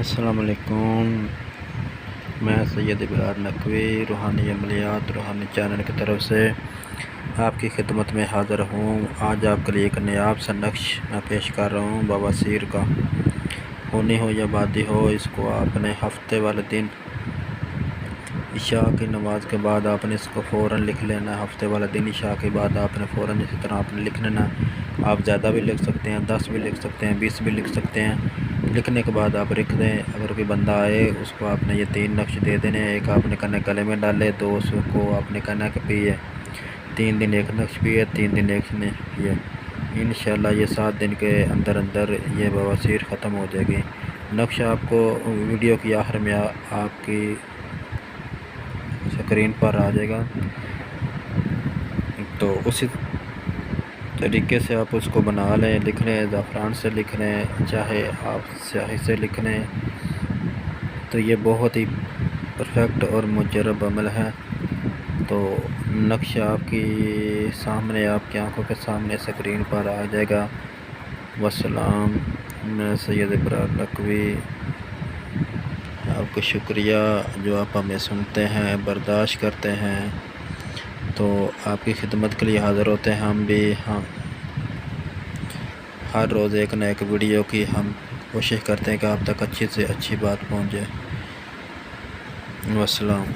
السلام علیکم، میں سید ابرار نقوی روحانی عملیات روحانی چینل کی طرف سے آپ کی خدمت میں حاضر ہوں۔ آج آپ کے لیے ایک نایاب سا نقش میں پیش کر رہا ہوں بواسیر کا۔ ہونی ہو یا بادی ہو، اس کو آپ نے ہفتے والے دن عشاء کی نماز کے بعد آپ نے اس کو فوراً لکھ لینا ہے۔ ہفتے والے دن عشاء کے بعد آپ نے فوراً اسی طرح آپ نے لکھ لینا ہے۔ آپ زیادہ بھی لکھ سکتے ہیں، 10 بھی لکھ سکتے ہیں، 20 بھی لکھ سکتے ہیں۔ لکھنے کے بعد آپ لکھ دیں۔ اگر کوئی بندہ آئے اس کو آپ نے یہ 3 نقش دے دینے ہیں۔ ایک آپ نے کہنا گلے میں ڈالے، 2 اس کو آپ نے کہنا کہ پیے، 3 دن ایک نقش پیے، 3 دن ایک نقش پیے۔ انشاءاللہ یہ 7 دن کے اندر اندر یہ بواسیر ختم ہو جائے گی۔ نقش آپ کو ویڈیو کی آخر میں آپ کی اسکرین پر آ جائے گا، تو اسی طریقے سے آپ اس کو بنا لیں، لکھ لیں، زعفران سے لکھ لیں، چاہے آپ سیاہی سے لکھ لیں۔ تو یہ بہت ہی پرفیکٹ اور مجرب عمل ہے۔ تو نقش آپ کی سامنے، آپ کی آنکھوں کے سامنے اسکرین پر آ جائے گا۔ والسلام، میں سید ابرار نقوی آپ کو شکریہ جو آپ ہمیں سنتے ہیں، برداشت کرتے ہیں۔ تو آپ کی خدمت کے لیے حاضر ہوتے ہیں ہم بھی۔ ہر روز ایک نہ ایک ویڈیو کی ہم کوشش کرتے ہیں کہ آپ تک اچھی سے اچھی بات پہنچ جائے۔ والسلام۔